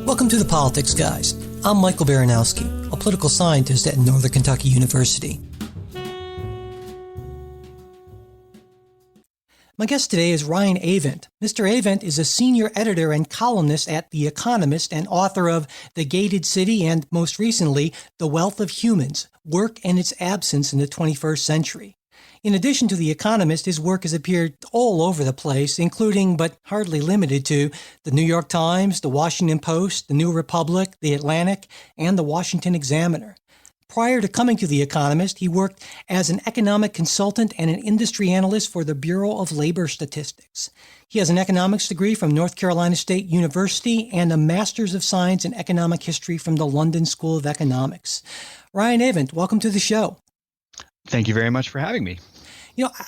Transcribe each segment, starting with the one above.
Welcome to the Politics Guys. I'm Michael Baranowski, a political scientist at Northern Kentucky University. My guest today is Ryan Avent. Mr. Avent is a senior editor and columnist at The Economist and author of The Gated City and, most recently, The Wealth of Humans, Work and Its Absence in the 21st Century. In addition to The Economist, his work has appeared all over the place, including, but hardly limited to, The New York Times, The Washington Post, The New Republic, The Atlantic, and The Washington Examiner. Prior to coming to The Economist, he worked as an economic consultant and an industry analyst for the Bureau of Labor Statistics. He has an economics degree from North Carolina State University and a Master's of Science in Economic History from the London School of Economics. Ryan Avent, welcome to the show. Thank you very much for having me.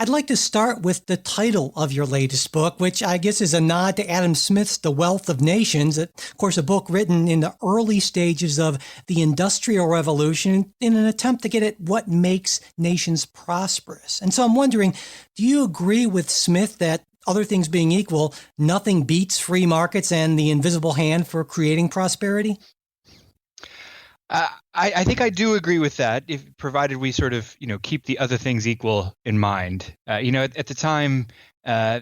I'd like to start with the title of your latest book, which I guess is a nod to Adam Smith's The Wealth of Nations, of course, a book written in the early stages of the Industrial Revolution in an attempt to get at what makes nations prosperous. And so I'm wondering, do you agree with Smith that, other things being equal, nothing beats free markets and the invisible hand for creating prosperity? I think I do agree with that, if provided we sort of, keep the other things equal in mind. At the time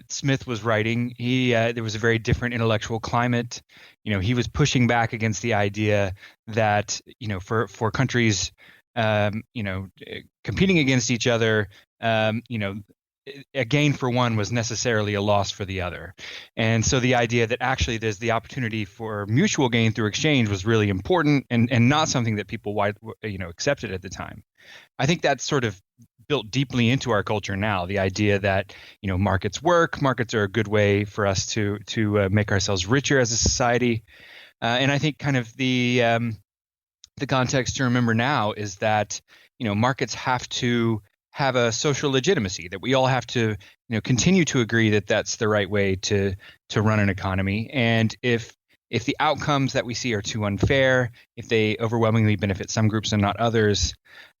Smith was writing, there was a very different intellectual climate. He was pushing back against the idea that, for countries, competing against each other, a gain for one was necessarily a loss for the other. And so the idea that actually there's the opportunity for mutual gain through exchange was really important and not something that people accepted at the time. I think that's sort of built deeply into our culture now, the idea that, markets work, markets are a good way for us to make ourselves richer as a society. And I think kind of the context to remember now is that, markets have to have a social legitimacy, that we all have to, continue to agree that that's the right way to run an economy. And if the outcomes that we see are too unfair, if they overwhelmingly benefit some groups and not others,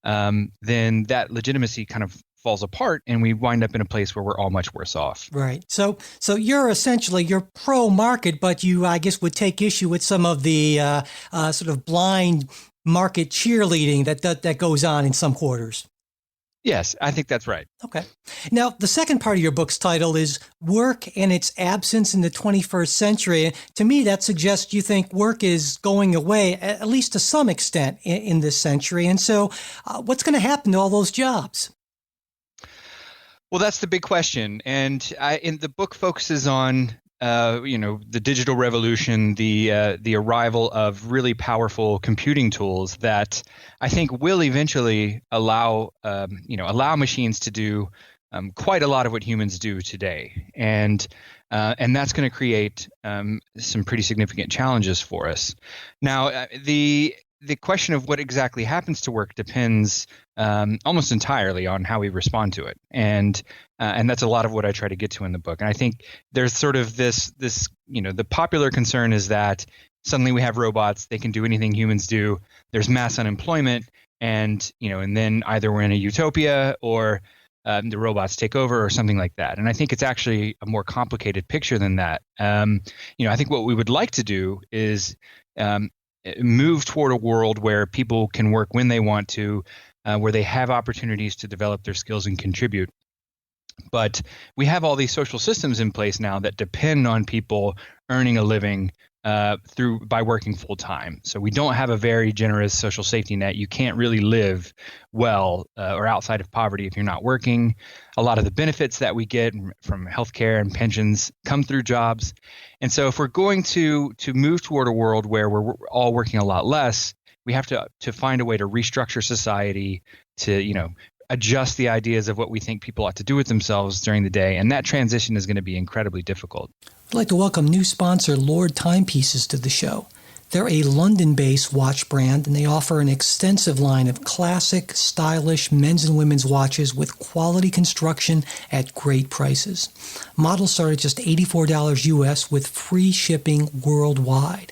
then that legitimacy kind of falls apart and we wind up in a place where we're all much worse off. Right. So you're pro-market, but you, I guess, would take issue with some of the sort of blind market cheerleading that goes on in some quarters. Yes, I think that's right. Okay. Now, the second part of your book's title is Work and Its Absence in the 21st Century. To me, that suggests you think work is going away, at least to some extent, in this century. And so what's going to happen to all those jobs? Well, that's the big question. And the book focuses on the digital revolution, the arrival of really powerful computing tools that I think will eventually allow machines to do quite a lot of what humans do today, and that's going to create some pretty significant challenges for us. Now, the question of what exactly happens to work depends almost entirely on how we respond to it, and that's a lot of what I try to get to in the book. And I think there's sort of this the popular concern is that suddenly we have robots, they can do anything humans do. There's mass unemployment, and then either we're in a utopia or the robots take over or something like that. And I think it's actually a more complicated picture than that. I think what we would like to do is move toward a world where people can work when they want to, where they have opportunities to develop their skills and contribute. But we have all these social systems in place now that depend on people earning a living by working full time. So we don't have a very generous social safety net. You can't really live well or outside of poverty if you're not working. A lot of the benefits that we get from healthcare and pensions come through jobs. And so if we're going to move toward a world where we're all working a lot less, we have to find a way to restructure society to, adjust the ideas of what we think people ought to do with themselves during the day. And that transition is going to be incredibly difficult. I'd like to welcome new sponsor Lord Timepieces to the show. They're a London-based watch brand, and they offer an extensive line of classic, stylish men's and women's watches with quality construction at great prices. Models start at just $84 US with free shipping worldwide.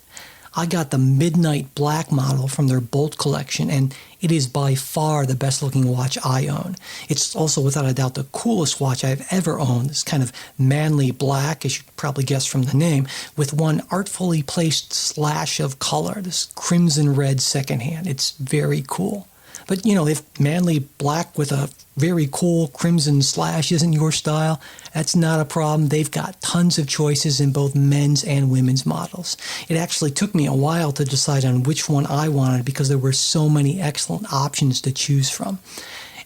I got the Midnight Black model from their Bolt collection, and it is by far the best looking watch I own. It's also without a doubt the coolest watch I've ever owned. This kind of manly black, as you probably guessed from the name, with one artfully placed slash of color, this crimson red secondhand. It's very cool. But, if manly black with a very cool crimson slash isn't your style, that's not a problem. They've got tons of choices in both men's and women's models. It actually took me a while to decide on which one I wanted because there were so many excellent options to choose from.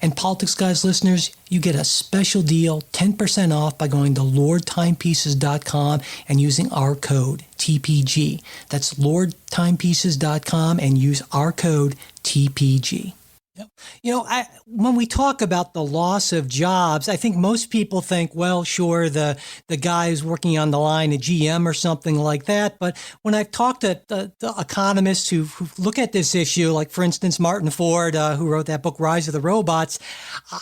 And Politics Guys listeners, you get a special deal, 10% off by going to lordtimepieces.com and using our code TPG. That's lordtimepieces.com and use our code TPG. When we talk about the loss of jobs, I think most people think, well, sure, the guy who's working on the line at GM or something like that. But when I've talked to the economists who look at this issue, like, for instance, Martin Ford, who wrote that book, Rise of the Robots,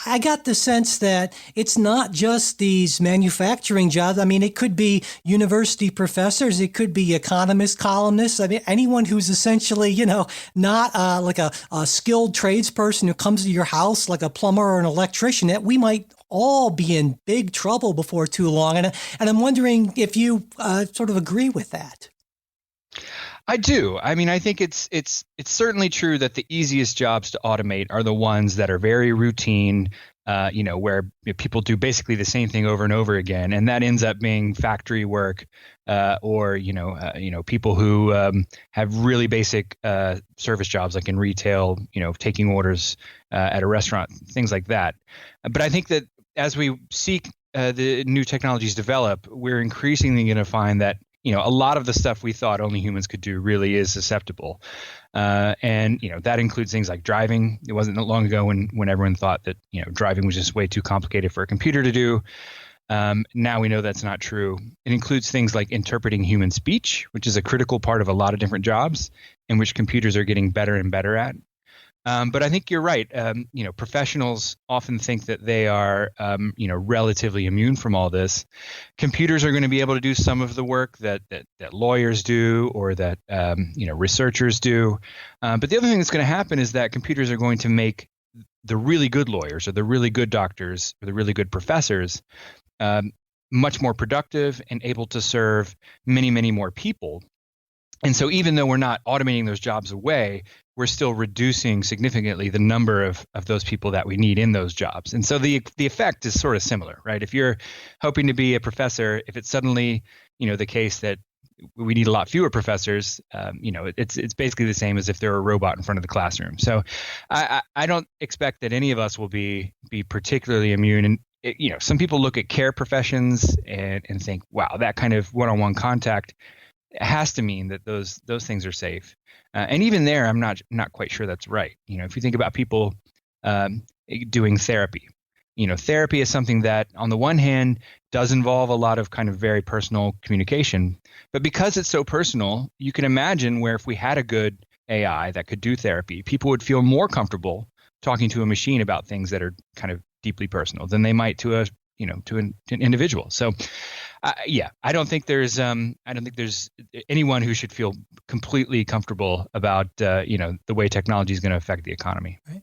I got the sense that it's not just these manufacturing jobs. I mean, it could be university professors. It could be economists, columnists. I mean, anyone who's essentially, not like a skilled tradesperson who comes to your house like a plumber or an electrician, that we might all be in big trouble before too long. And I'm wondering if you sort of agree with that. I do. I mean, I think it's certainly true that the easiest jobs to automate are the ones that are very routine, where people do basically the same thing over and over again, and that ends up being factory work, or people who have really basic service jobs, like in retail, taking orders at a restaurant, things like that. But I think that as we seek the new technologies develop, we're increasingly going to find that a lot of the stuff we thought only humans could do really is susceptible. And that includes things like driving. It wasn't that long ago when everyone thought that, driving was just way too complicated for a computer to do. Now we know that's not true. It includes things like interpreting human speech, which is a critical part of a lot of different jobs in which computers are getting better and better at. But I think you're right. Professionals often think that they are, relatively immune from all this. Computers are going to be able to do some of the work that lawyers do, or that researchers do. But the other thing that's going to happen is that computers are going to make the really good lawyers, or the really good doctors, or the really good professors much more productive and able to serve many, many more people. And so even though we're not automating those jobs away, we're still reducing significantly the number of those people that we need in those jobs. And so the effect is sort of similar, right? If you're hoping to be a professor, if it's suddenly, the case that we need a lot fewer professors, it's basically the same as if there were a robot in front of the classroom. So I don't expect that any of us will be particularly immune. And some people look at care professions and think, wow, that kind of one-on-one contact has to mean that those things are safe. And even there, I'm not quite sure that's right. If you think about people doing therapy, therapy is something that on the one hand does involve a lot of kind of very personal communication. But because it's so personal, you can imagine where if we had a good AI that could do therapy, people would feel more comfortable talking to a machine about things that are kind of deeply personal than they might to an individual. So I don't think there's anyone who should feel completely comfortable about the way technology is going to affect the economy. Right.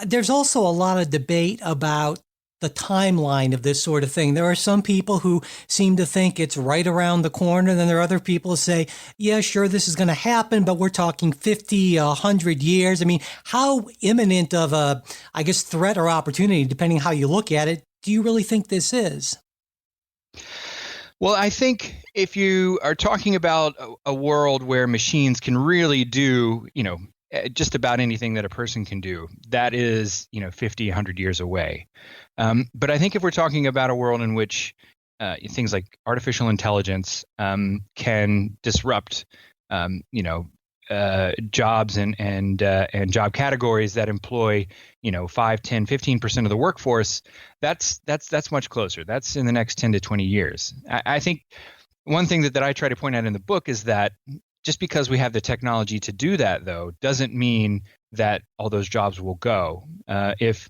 There's also a lot of debate about the timeline of this sort of thing. There are some people who seem to think it's right around the corner. Then there are other people who say, yeah, sure, this is going to happen, but we're talking 50, 100 years. I mean, how imminent of a, threat or opportunity, depending how you look at it, do you really think this is? Well, I think if you are talking about a world where machines can really do, just about anything that a person can do, that is, 50, 100 years away. But I think if we're talking about a world in which things like artificial intelligence can disrupt, jobs and job categories that employ 5, 10, 15% of the workforce, that's much closer. That's in the next 10 to 20 years. I think one thing that I try to point out in the book is that just because we have the technology to do that, though, doesn't mean that all those jobs will go. If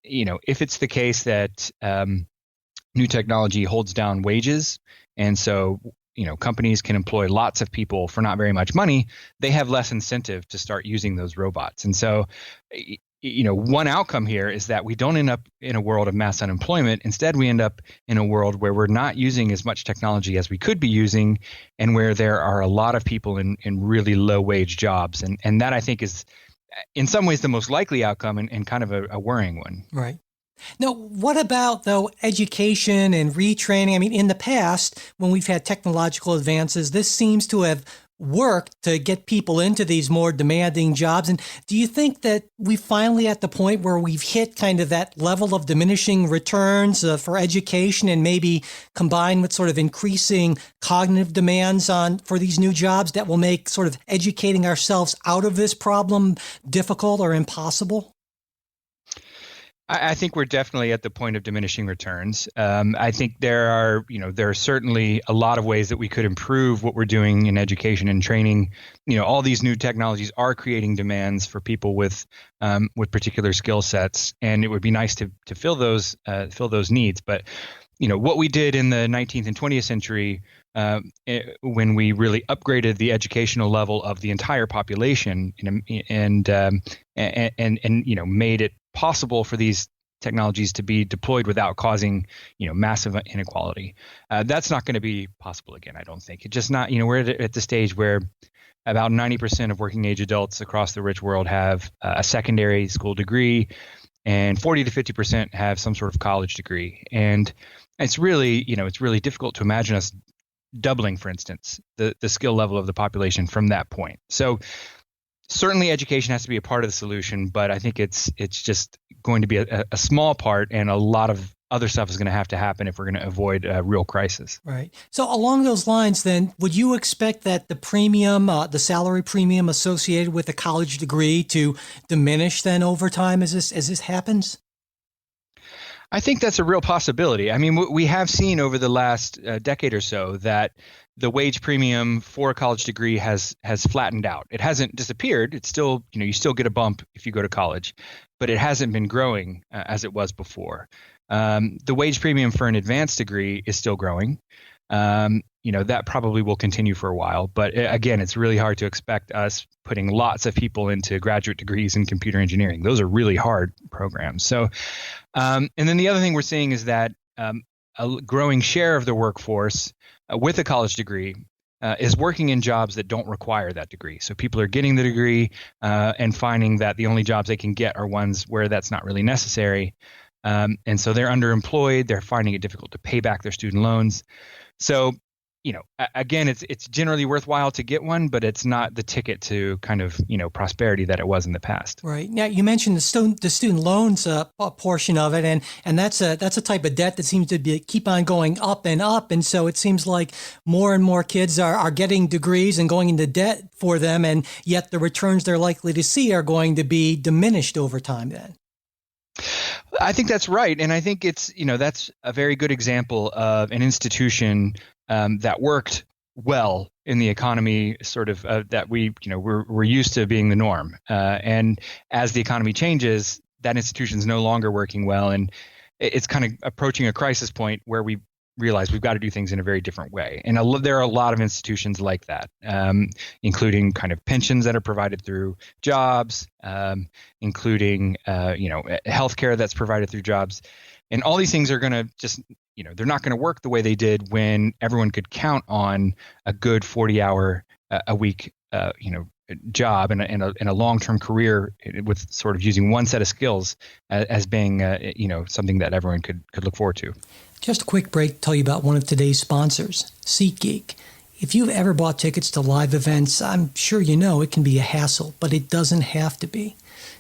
it's the case that new technology holds down wages, and so companies can employ lots of people for not very much money, they have less incentive to start using those robots. And so, one outcome here is that we don't end up in a world of mass unemployment. Instead, we end up in a world where we're not using as much technology as we could be using, and where there are a lot of people in really low wage jobs. And that, I think, is in some ways the most likely outcome, and kind of a worrying one. Right. Now, what about, though, education and retraining? I mean, in the past, when we've had technological advances, this seems to have worked to get people into these more demanding jobs. And do you think that we finally at the point where we've hit kind of that level of diminishing returns for education, and maybe combined with sort of increasing cognitive demands for these new jobs, that will make sort of educating ourselves out of this problem difficult or impossible? I think we're definitely at the point of diminishing returns. I think there are certainly a lot of ways that we could improve what we're doing in education and training. All these new technologies are creating demands for people with particular skill sets, and it would be nice to fill those needs. But what we did in the 19th and 20th century, when we really upgraded the educational level of the entire population, and made it possible for these technologies to be deployed without causing massive inequality. That's not going to be possible again, I don't think. It's just not. We're at the stage where about 90% of working age adults across the rich world have a secondary school degree, and 40 to 50% have some sort of college degree. And it's really difficult to imagine us doubling, for instance, the skill level of the population from that point. So certainly education has to be a part of the solution, but I think it's just going to be a small part, and a lot of other stuff is going to happen if we're going to avoid a real crisis. Right. So along those lines, then, would you expect that the premium, the salary premium associated with a college degree, to diminish then over time as this happens? I think that's a real possibility. I mean, we have seen over the last decade or so that the wage premium for a college degree has flattened out. It hasn't disappeared. It's still, you still get a bump if you go to college, but it hasn't been growing as it was before. The wage premium for an advanced degree is still growing. That probably will continue for a while. But again, it's really hard to expect us putting lots of people into graduate degrees in computer engineering. Those are really hard programs. So, and then the other thing we're seeing is that a growing share of the workforce with a college degree is working in jobs that don't require that degree. So people are getting the degree and finding that the only jobs they can get are ones where that's not really necessary. And so they're underemployed. They're finding it difficult to pay back their student loans. So, again, it's generally worthwhile to get one, but it's not the ticket to kind of, prosperity that it was in the past. Right. Now, you mentioned the student loans portion of it, and that's a type of debt that seems to keep on going up and up. And so it seems like more and more kids are getting degrees and going into debt for them, and yet the returns they're likely to see are going to be diminished over time then. I think that's right. And I think it's, that's a very good example of an institution that worked well in the economy, sort of that we're used to being the norm. And as the economy changes, that institution is no longer working well. And it's kind of approaching a crisis point where we realize we've got to do things in a very different way. And there are a lot of institutions like that, including kind of pensions that are provided through jobs, including, healthcare that's provided through jobs. And all these things are going to just, they're not going to work the way they did when everyone could count on a good 40-hour a week, job and a long-term career with sort of using one set of skills as being, something that everyone could look forward to. Just a quick break to tell you about one of today's sponsors, SeatGeek. If you've ever bought tickets to live events, I'm sure you know it can be a hassle, but it doesn't have to be.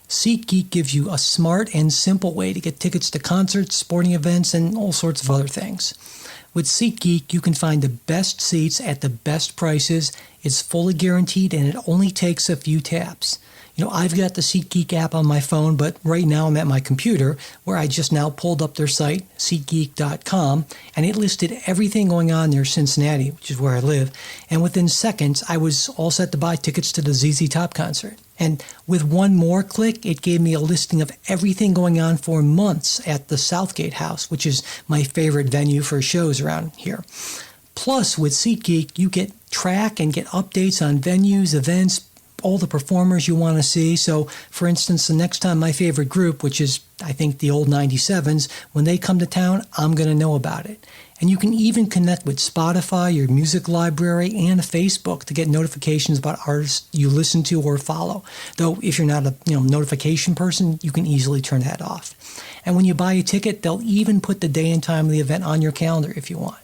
SeatGeek gives you a smart and simple way to get tickets to concerts, sporting events, and all sorts of other things. With SeatGeek, you can find the best seats at the best prices. It's fully guaranteed, and it only takes a few taps. I've got the SeatGeek app on my phone, but right now I'm at my computer where I just now pulled up their site, SeatGeek.com, and it listed everything going on near Cincinnati, which is where I live. And within seconds, I was all set to buy tickets to the ZZ Top concert. And with one more click, it gave me a listing of everything going on for months at the Southgate House, which is my favorite venue for shows around here. Plus, with SeatGeek, you get track and get updates on venues, events, all the performers you want to see. So, for instance, the next time my favorite group, which is, I think, the old 97s, when they come to town, I'm going to know about it. And you can even connect with Spotify, your music library, and Facebook to get notifications about artists you listen to or follow. Though if you're not a notification person, you can easily turn that off. And when you buy a ticket, they'll even put the day and time of the event on your calendar if you want.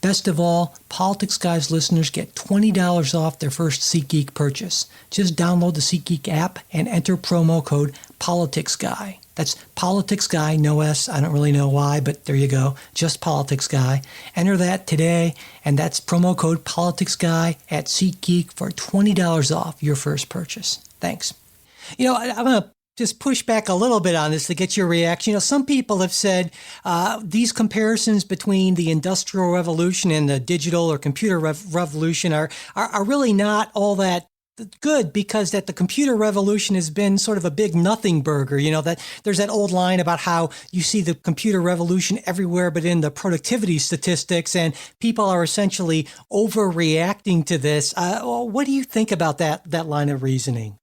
Best of all, Politics Guys listeners get $20 off their first SeatGeek purchase. Just download the SeatGeek app and enter promo code PoliticsGuy. That's Politics Guy, no S. I don't really know why, but there you go. Just Politics Guy. Enter that today, and that's promo code Politics Guy at SeatGeek for $20 off your first purchase. Thanks. I'm going to just push back a little bit on this to get your reaction. Some people have said these comparisons between the Industrial Revolution and the digital or computer revolution are really not all that good, because that the computer revolution has been sort of a big nothing burger. That there's that old line about how you see the computer revolution everywhere but in the productivity statistics, and people are essentially overreacting to this. What do you think about that line of reasoning?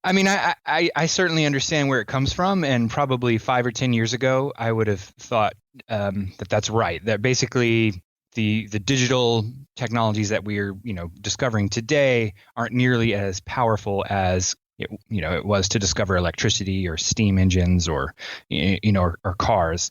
I mean, I certainly understand where it comes from, and probably 5 or 10 years ago, I would have thought that's right. That basically the digital technologies that we're discovering today aren't nearly as powerful as it was to discover electricity or steam engines or or cars.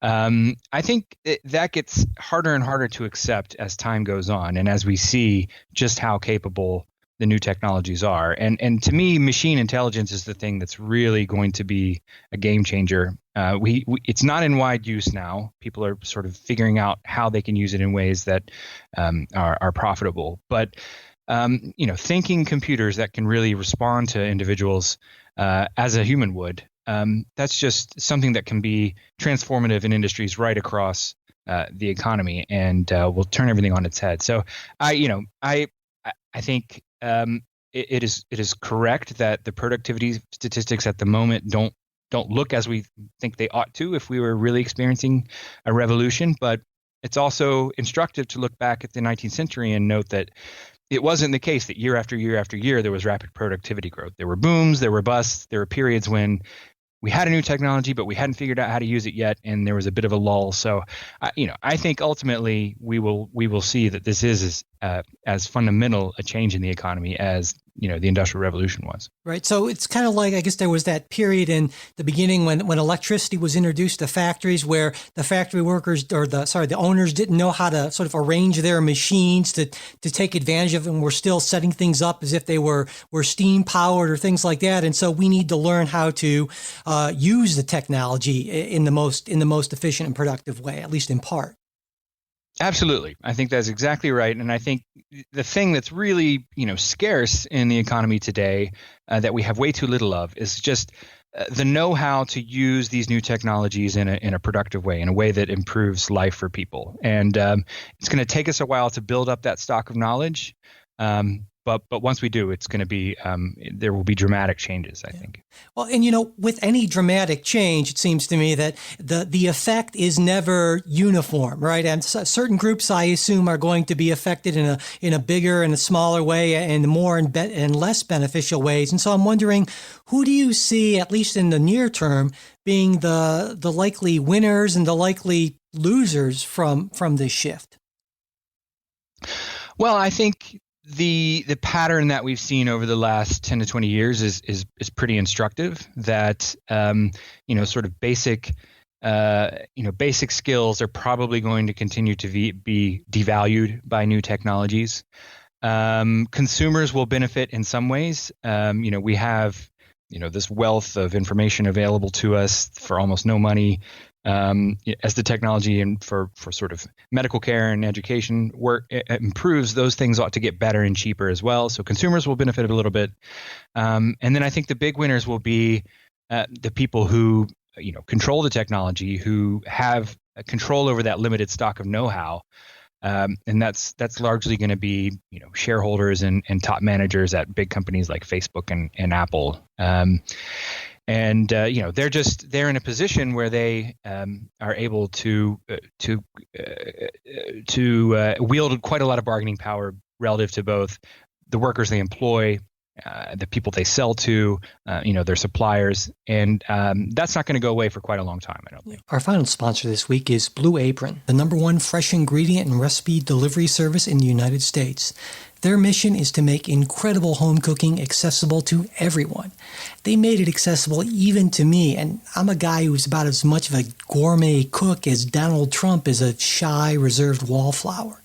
I think that gets harder and harder to accept as time goes on, and as we see just how capable the new technologies are. And to me, machine intelligence is the thing that's really going to be a game changer. It's not in wide use now. People are sort of figuring out how they can use it in ways that are profitable. But thinking computers that can really respond to individuals as a human would, that's just something that can be transformative in industries right across the economy, and will turn everything on its head. So I think it is correct that the productivity statistics at the moment don't look as we think they ought to if we were really experiencing a revolution. But it's also instructive to look back at the 19th century and note that it wasn't the case that year after year after year there was rapid productivity growth. There were booms, there were busts, there were periods when we had a new technology, but we hadn't figured out how to use it yet, and there was a bit of a lull. So, I think ultimately we will see that this is as fundamental a change in the economy as the Industrial Revolution was. Right. So it's kind of like, I guess there was that period in the beginning when electricity was introduced to factories, where the factory workers the owners didn't know how to sort of arrange their machines to take advantage of it, and were still setting things up as if they were steam powered or things like that. And so we need to learn how to use the technology in the most efficient and productive way, at least in part. Absolutely. I think that's exactly right. And I think the thing that's really, scarce in the economy today that we have way too little of is just the know-how to use these new technologies in a productive way, in a way that improves life for people. And it's going to take us a while to build up that stock of knowledge. But once we do, it's going to be there will be dramatic changes, I think. Well, and with any dramatic change, it seems to me that the effect is never uniform, right? And certain groups, I assume, are going to be affected in a bigger and a smaller way, and more and less beneficial ways. And so I'm wondering, who do you see, at least in the near term, being the likely winners and the likely losers from this shift? Well, I think the pattern that we've seen over the last 10 to 20 years is pretty instructive. That sort of basic skills are probably going to continue to be devalued by new technologies. Consumers will benefit in some ways. We have this wealth of information available to us for almost no money. As the technology and for sort of medical care and education work improves, those things ought to get better and cheaper as well. So consumers will benefit a little bit. And then I think the big winners will be the people who control the technology, who have control over that limited stock of know-how. And that's largely going to be shareholders and top managers at big companies like Facebook and Apple. And they're in a position where they are able to wield quite a lot of bargaining power relative to both the workers they employ, the people they sell to, their suppliers, and that's not going to go away for quite a long time, I don't think. Our final sponsor this week is Blue Apron, the #1 fresh ingredient and recipe delivery service in the United States. Their mission is to make incredible home cooking accessible to everyone. They made it accessible even to me, and I'm a guy who's about as much of a gourmet cook as Donald Trump is a shy, reserved wallflower.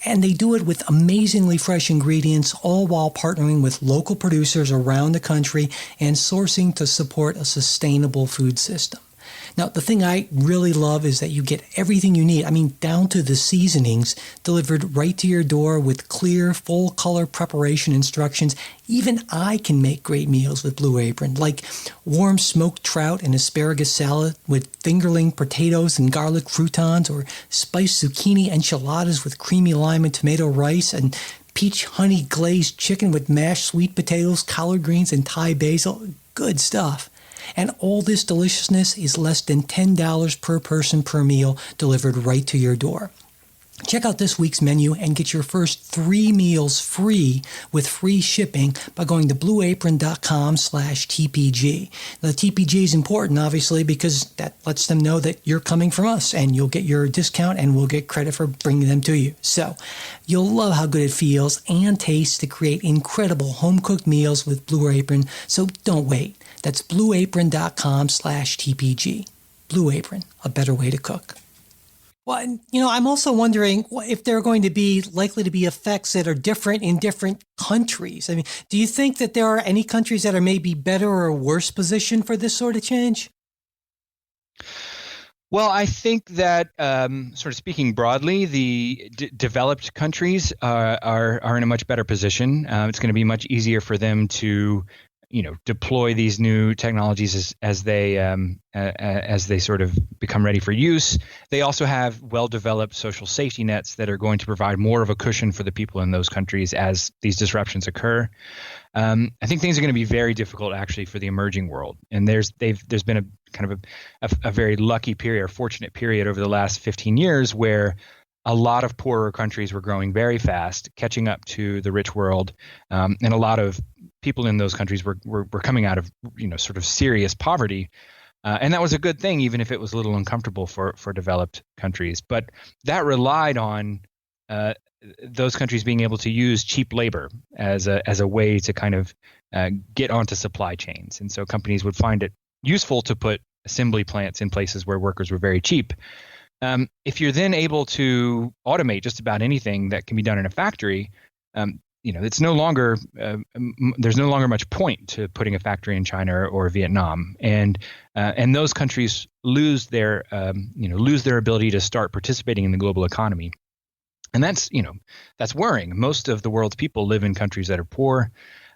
And they do it with amazingly fresh ingredients, all while partnering with local producers around the country and sourcing to support a sustainable food system. Now, the thing I really love is that you get everything you need, down to the seasonings, delivered right to your door with clear, full-color preparation instructions. Even I can make great meals with Blue Apron, like warm smoked trout and asparagus salad with fingerling potatoes and garlic croutons, or spiced zucchini enchiladas with creamy lime and tomato rice, and peach honey glazed chicken with mashed sweet potatoes, collard greens, and Thai basil. Good stuff. And all this deliciousness is less than $10 per person per meal, delivered right to your door. Check out this week's menu and get your first 3 meals free with free shipping by going to blueapron.com/TPG. The TPG is important, obviously, because that lets them know that you're coming from us, and you'll get your discount and we'll get credit for bringing them to you. So you'll love how good it feels and tastes to create incredible home-cooked meals with Blue Apron. So don't wait. That's blueapron.com/TPG. Blue Apron, a better way to cook. Well, I'm also wondering if there are going to be likely to be effects that are different in different countries. Do you think that there are any countries that are maybe better or worse positioned for this sort of change? Well, I think that, sort of speaking broadly, the developed countries are in a much better position. It's going to be much easier for them to deploy these new technologies as they sort of become ready for use. They also have well-developed social safety nets that are going to provide more of a cushion for the people in those countries as these disruptions occur. I think things are going to be very difficult actually for the emerging world. And there's been a kind of a very lucky period or fortunate period over the last 15 years where a lot of poorer countries were growing very fast, catching up to the rich world, and a lot of people in those countries were coming out of sort of serious poverty, and that was a good thing, even if it was a little uncomfortable for developed countries. But that relied on those countries being able to use cheap labor as a way to kind of get onto supply chains, and so companies would find it useful to put assembly plants in places where workers were very cheap. If you're then able to automate just about anything that can be done in a factory, it's no longer there's no longer much point to putting a factory in China or Vietnam, and those countries lose their ability to start participating in the global economy, and that's worrying. Most of the world's people live in countries that are poor.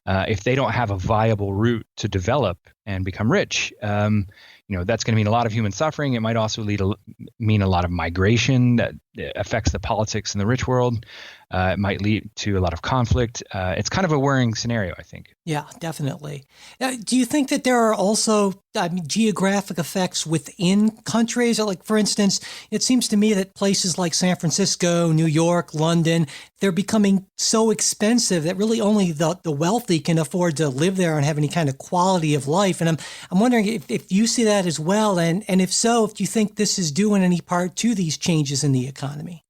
If they don't have a viable route to develop and become rich, that's going to mean a lot of human suffering. It might also mean a lot of migration that affects the politics in the rich world. It might lead to a lot of conflict. It's kind of a worrying scenario, I think. Yeah, definitely. Do you think that there are also geographic effects within countries? Like, for instance, it seems to me that places like San Francisco, New York, London, they're becoming so expensive that really only the wealthy can afford to live there and have any kind of quality of life. And I'm wondering if you see that as well, and if so, if you think this is due in any part to these changes in the economy.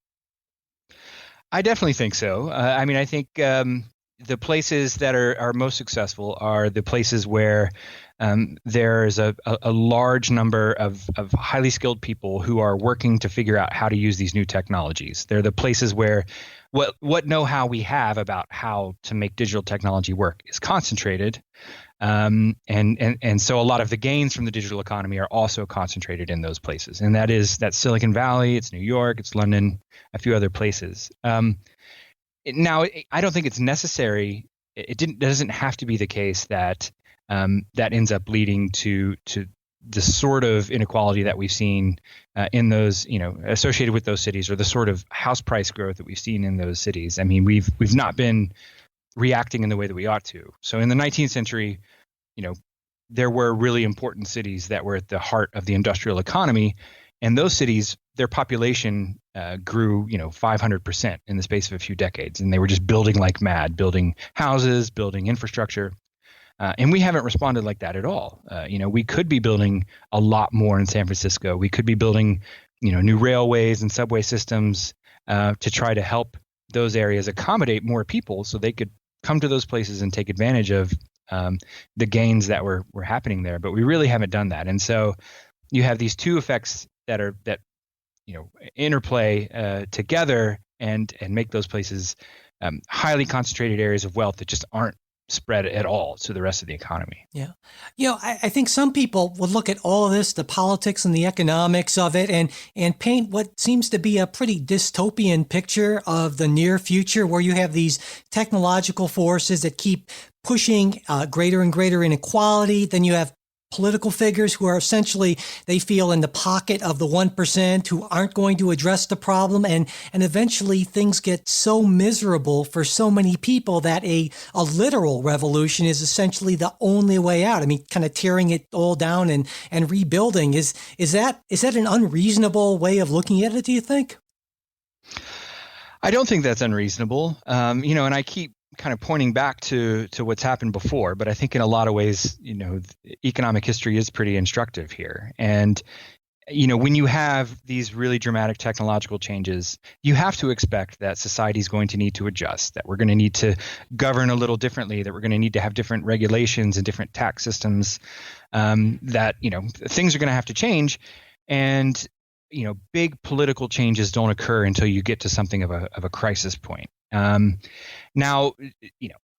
I definitely think so. I think the places that are most successful are the places where there's a large number of highly skilled people who are working to figure out how to use these new technologies. They're the places where what know-how we have about how to make digital technology work is concentrated. And so a lot of the gains from the digital economy are also concentrated in those places. And that's Silicon Valley, it's New York, it's London, a few other places. Now, I don't think it's necessary. It doesn't have to be the case that that ends up leading to the sort of inequality that we've seen in those, associated with those cities, or the sort of house price growth that we've seen in those cities. I mean, we've not been reacting in the way that we ought to. So in the 19th century, there were really important cities that were at the heart of the industrial economy, and those cities, their population grew, 500% in the space of a few decades, and they were just building like mad, building houses, building infrastructure. And we haven't responded like that at all. We could be building a lot more in San Francisco. We could be building, new railways and subway systems to try to help those areas accommodate more people so they could come to those places and take advantage of the gains that were happening there. But we really haven't done that. And so you have these two effects that interplay together and make those places highly concentrated areas of wealth that just aren't spread at all to the rest of the economy. Yeah. I think some people would look at all of this, the politics and the economics of it, and paint what seems to be a pretty dystopian picture of the near future, where you have these technological forces that keep pushing greater and greater inequality. Then you have political figures who are essentially, they feel, in the pocket of the 1% who aren't going to address the problem. And eventually things get so miserable for so many people that a literal revolution is essentially the only way out. I mean, kind of tearing it all down and rebuilding. Is that an unreasonable way of looking at it, do you think? I don't think that's unreasonable. And I keep kind of pointing back to what's happened before, but I think in a lot of ways, economic history is pretty instructive here. And, when you have these really dramatic technological changes, you have to expect that society is going to need to adjust, that we're going to need to govern a little differently, that we're going to need to have different regulations and different tax systems, that, things are going to have to change. And, big political changes don't occur until you get to something of a crisis point. Now,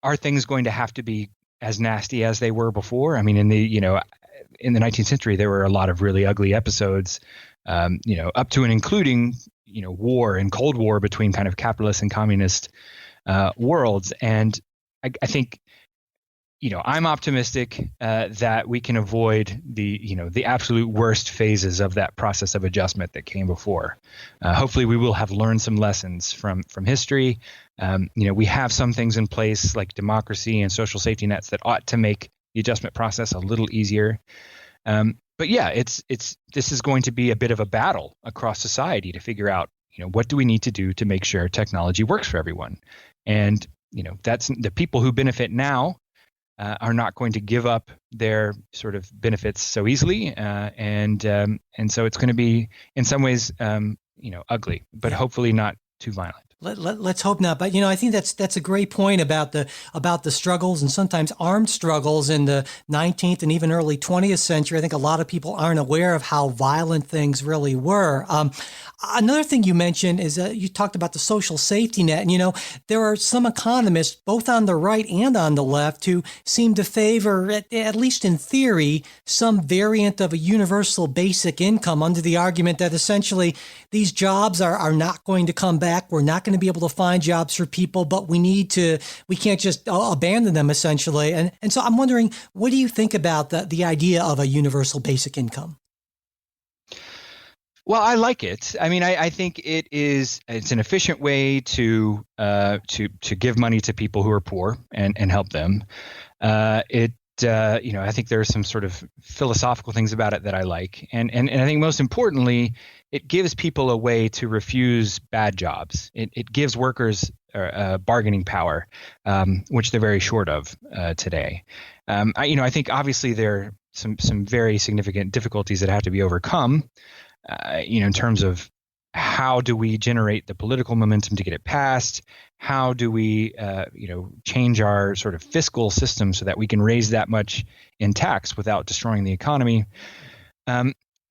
are things going to have to be as nasty as they were before? I mean, in the 19th century, there were a lot of really ugly episodes, up to and including, war and Cold War between kind of capitalist and communist worlds. And I think, I'm optimistic that we can avoid the absolute worst phases of that process of adjustment that came before. Hopefully, we will have learned some lessons from history. We have some things in place like democracy and social safety nets that ought to make the adjustment process a little easier. But yeah, this is going to be a bit of a battle across society to figure out, what do we need to do to make sure technology works for everyone? And, that's the people who benefit now are not going to give up their sort of benefits so easily, and so it's going to be in some ways, ugly, but hopefully not too violent. Let's hope not. But, I think that's a great point about the struggles and sometimes armed struggles in the 19th and even early 20th century. I think a lot of people aren't aware of how violent things really were. Another thing you mentioned is you talked about the social safety net. And, there are some economists, both on the right and on the left, who seem to favor, at least in theory, some variant of a universal basic income under the argument that essentially these jobs are not going to come back. We're not going to be able to find jobs for people, but we can't just abandon them essentially. And so I'm wondering, what do you think about the idea of a universal basic income? Well, I like it. I mean, I think it's an efficient way to give money to people who are poor and help them. I think there are some sort of philosophical things about it that I like. And I think most importantly, it gives people a way to refuse bad jobs. It gives workers bargaining power, which they're very short of today. I think obviously there are some very significant difficulties that have to be overcome, in terms of how do we generate the political momentum to get it passed? How do we, change our sort of fiscal system so that we can raise that much in tax without destroying the economy?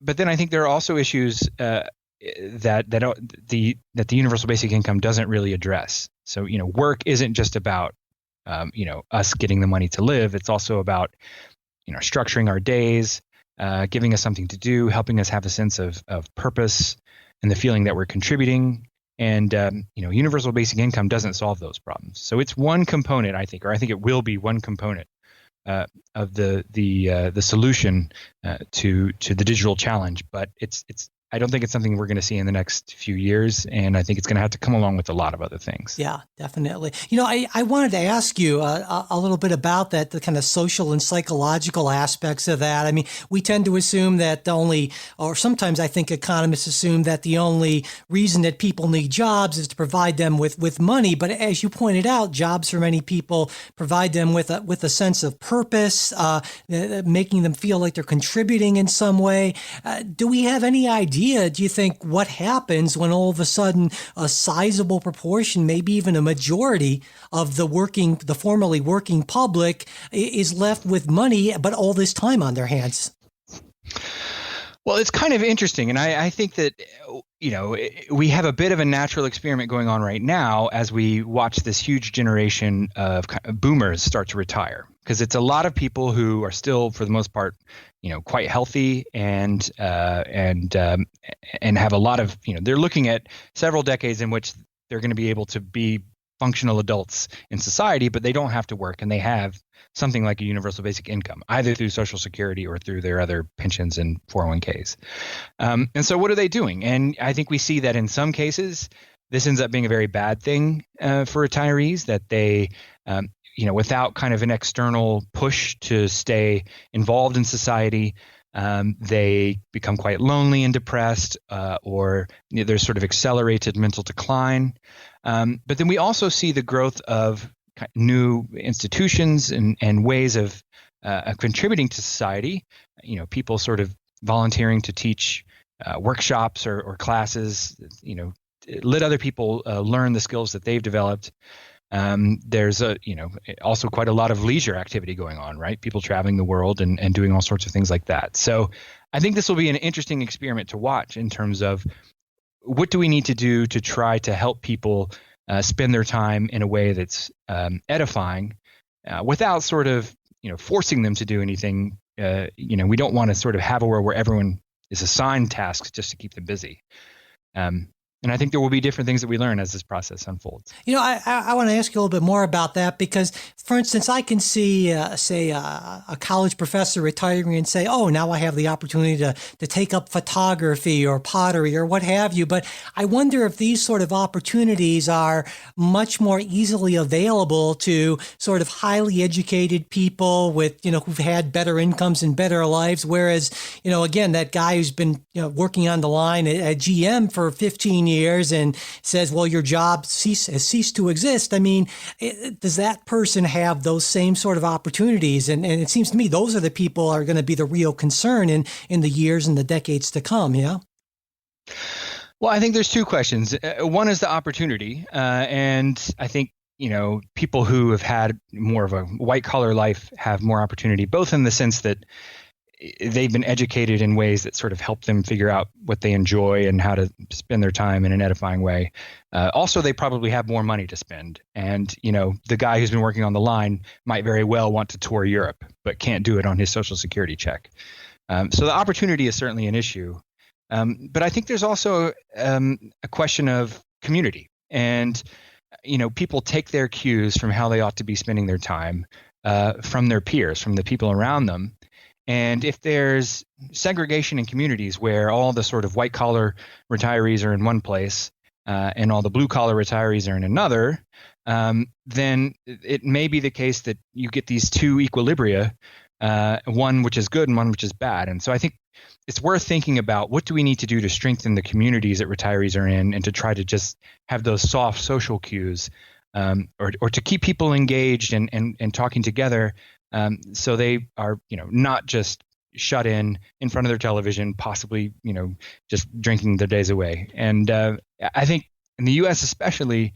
But then I think there are also issues that the universal basic income doesn't really address. So, work isn't just about, us getting the money to live. It's also about, structuring our days, giving us something to do, helping us have a sense of purpose and the feeling that we're contributing. And, universal basic income doesn't solve those problems. So it's one component, I think it will be one component of the solution to the digital challenge. But it's I don't think it's something we're going to see in the next few years, and I think it's going to have to come along with a lot of other things. Yeah, definitely. I wanted to ask you a little bit about that, the kind of social and psychological aspects of that. I mean, we tend to assume that or sometimes I think economists assume that the only reason that people need jobs is to provide them with money. But as you pointed out, jobs for many people provide them with a sense of purpose, making them feel like they're contributing in some way. Do we have any idea, do you think, what happens when all of a sudden a sizable proportion, maybe even a majority of the formerly working public is left with money, but all this time on their hands? Well, it's kind of interesting. And I think that, we have a bit of a natural experiment going on right now as we watch this huge generation of boomers start to retire, because it's a lot of people who are still, for the most part, quite healthy and have a lot of, they're looking at several decades in which they're going to be able to be functional adults in society, but they don't have to work, and they have something like a universal basic income, either through Social Security or through their other pensions and 401ks. And so what are they doing? And I think we see that in some cases, this ends up being a very bad thing for retirees, that they, without kind of an external push to stay involved in society, they become quite lonely and depressed, or there's sort of accelerated mental decline. But then we also see the growth of new institutions and ways of contributing to society. People sort of volunteering to teach workshops or classes. Let other people learn the skills that they've developed. There's also quite a lot of leisure activity going on, right? People traveling the world and doing all sorts of things like that. So I think this will be an interesting experiment to watch in terms of what do we need to do to try to help people spend their time in a way that's edifying, without sort of forcing them to do anything. We don't want to sort of have a world where everyone is assigned tasks just to keep them busy. And I think there will be different things that we learn as this process unfolds. I want to ask you a little bit more about that because, for instance, I can see, say, a college professor retiring and say, oh, now I have the opportunity to take up photography or pottery or what have you. But I wonder if these sort of opportunities are much more easily available to sort of highly educated people with, who've had better incomes and better lives. Whereas, again, that guy who's been working on the line at GM for 15 years and says, well, your job has ceased to exist. I mean, does that person have those same sort of opportunities? And it seems to me those are the people are going to be the real concern in the years and the decades to come. Yeah. Well, I think there's two questions. One is the opportunity. And I think, people who have had more of a white collar life have more opportunity, both in the sense that they've been educated in ways that sort of help them figure out what they enjoy and how to spend their time in an edifying way. Also, they probably have more money to spend. And, the guy who's been working on the line might very well want to tour Europe, but can't do it on his Social Security check. So the opportunity is certainly an issue. But I think there's also a question of community. And, people take their cues from how they ought to be spending their time from their peers, from the people around them. And if there's segregation in communities where all the sort of white collar retirees are in one place and all the blue collar retirees are in another, then it may be the case that you get these two equilibria, one which is good and one which is bad. And so I think it's worth thinking about what do we need to do to strengthen the communities that retirees are in and to try to just have those soft social cues or to keep people engaged and talking together. So they are, not just shut in front of their television, possibly, just drinking their days away. And I think in the U.S. especially,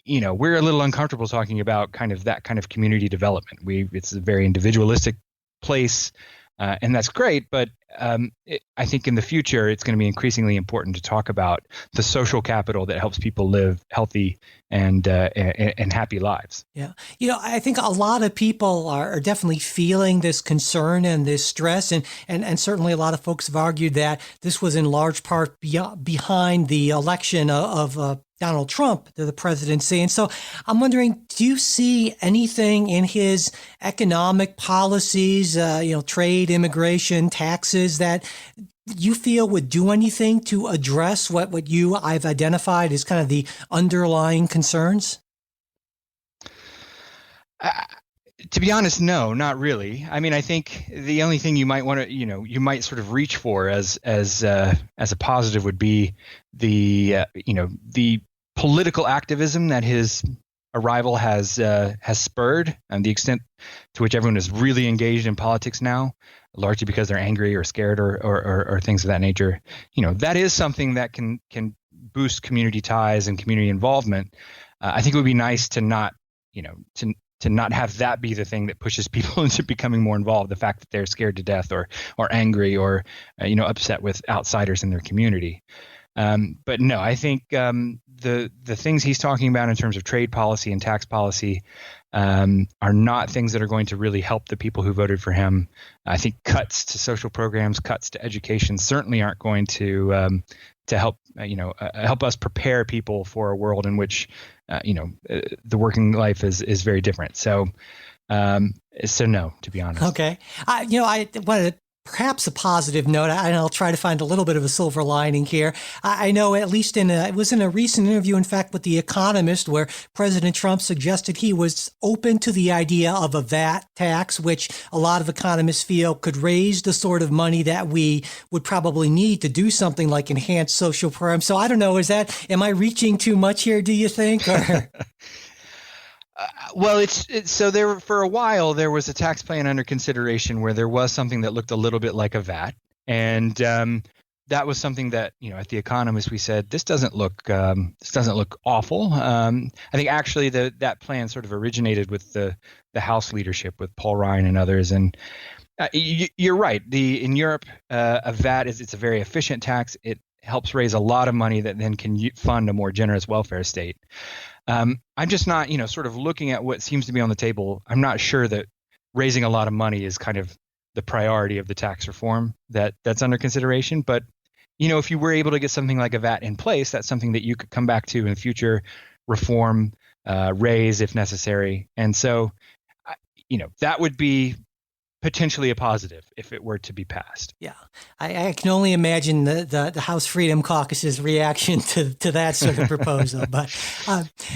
we're a little uncomfortable talking about that kind of community development. It's a very individualistic place, and that's great. But I think in the future, it's going to be increasingly important to talk about the social capital that helps people live healthy and happy lives. Yeah. I think a lot of people are definitely feeling this concern and this stress. And certainly a lot of folks have argued that this was in large part behind the election of Donald Trump to the presidency. And so I'm wondering, do you see anything in his economic policies, trade, immigration, taxes that you feel would do anything to address what I've identified as kind of the underlying concerns? To be honest, no, not really. I mean, I think the only thing you might want to, you might sort of reach for as a positive would be the political activism that his arrival has spurred, and the extent to which everyone is really engaged in politics now, largely because they're angry or scared or things of that nature. That is something that can boost community ties and community involvement. I think it would be nice to not, to not have that be the thing that pushes people into becoming more involved. The fact that they're scared to death or angry or upset with outsiders in their community. But no, I think the things he's talking about in terms of trade policy and tax policy are not things that are going to really help the people who voted for him. I think cuts to social programs, cuts to education certainly aren't going to help help us prepare people for a world in which the working life is very different. So no, to be honest. Okay, I wanted perhaps a positive note, and I'll try to find a little bit of a silver lining here. I know at least it was in a recent interview, in fact, with The Economist, where President Trump suggested he was open to the idea of a VAT tax, which a lot of economists feel could raise the sort of money that we would probably need to do something like enhance social programs. So I don't know, am I reaching too much here, do you think? Or? Well, so there for a while there was a tax plan under consideration where there was something that looked a little bit like a VAT, and that was something that at The Economist we said this doesn't look awful. I think actually that plan sort of originated with the House leadership with Paul Ryan and others, and you're right. In Europe, a VAT it's a very efficient tax. It helps raise a lot of money that then can fund a more generous welfare state. I'm just not, sort of looking at what seems to be on the table. I'm not sure that raising a lot of money is kind of the priority of the tax reform that's under consideration. But, if you were able to get something like a VAT in place, that's something that you could come back to in the future, reform, raise if necessary. And so, that would be potentially a positive if it were to be passed. Yeah, I can only imagine the House Freedom Caucus's reaction to that sort of proposal. But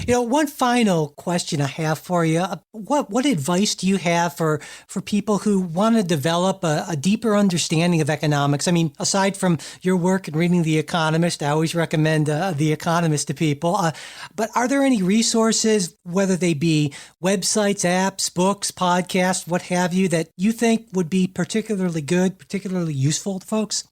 one final question I have for you: what advice do you have for people who want to develop a deeper understanding of economics? I mean, aside from your work and reading The Economist, I always recommend The Economist to people. But are there any resources, whether they be websites, apps, books, podcasts, what have you, that you think would be particularly good, particularly useful to folks?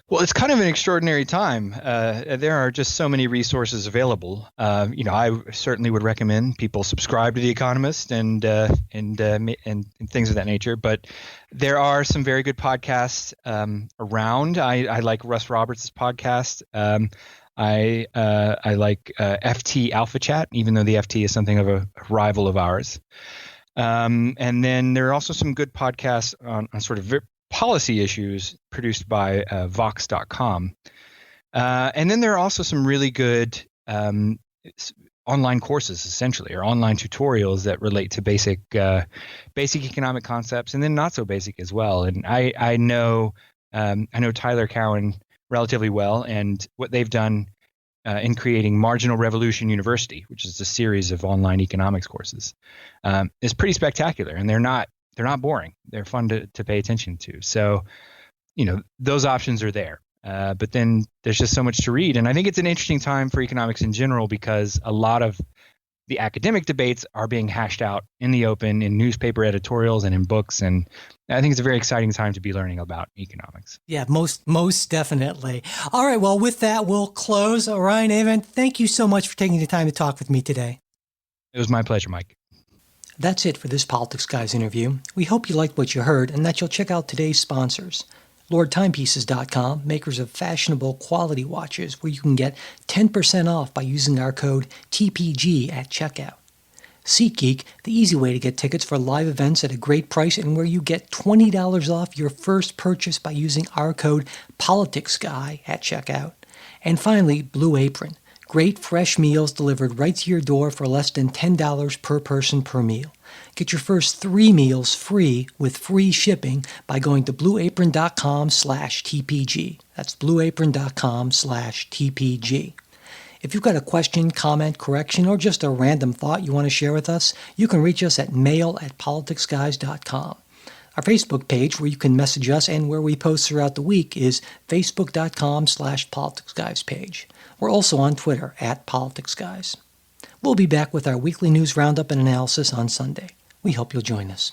Well, it's kind of an extraordinary time. There are just so many resources available. I certainly would recommend people subscribe to The Economist and things of that nature. But there are some very good podcasts around. I like Russ Roberts' podcast. I like FT Alpha Chat, even though the FT is something of a rival of ours. And then there are also some good podcasts on sort of policy issues produced by Vox.com. And then there are also some really good online courses, essentially, or online tutorials that relate to basic economic concepts, and then not so basic as well. And I know Tyler Cowen relatively well, and what they've done in creating Marginal Revolution University, which is a series of online economics courses, is pretty spectacular. And they're not boring. They're fun to pay attention to. So, those options are there. But then there's just so much to read. And I think it's an interesting time for economics in general, because a lot of the academic debates are being hashed out in the open in newspaper editorials and in books. And I think it's a very exciting time to be learning about economics. Yeah, most definitely. All right. Well, with that, we'll close. Ryan Avent, thank you so much for taking the time to talk with me today. It was my pleasure, Mike. That's it for this Politics Guys interview. We hope you liked what you heard and that you'll check out today's sponsors. LordTimepieces.com, makers of fashionable quality watches, where you can get 10% off by using our code TPG at checkout. SeatGeek, the easy way to get tickets for live events at a great price and where you get $20 off your first purchase by using our code PoliticsGuy at checkout. And finally, Blue Apron, Great fresh meals delivered right to your door for less than $10 per person per meal. Get your first 3 meals free with free shipping by going to blueapron.com/TPG. That's blueapron.com/TPG. If you've got a question, comment, correction, or just a random thought you want to share with us, you can reach us at mail@politicsguys.com. Our Facebook page, where you can message us and where we post throughout the week, is facebook.com/politicsguyspage. We're also on Twitter @politicsguys. We'll be back with our weekly news roundup and analysis on Sunday. We hope you'll join us.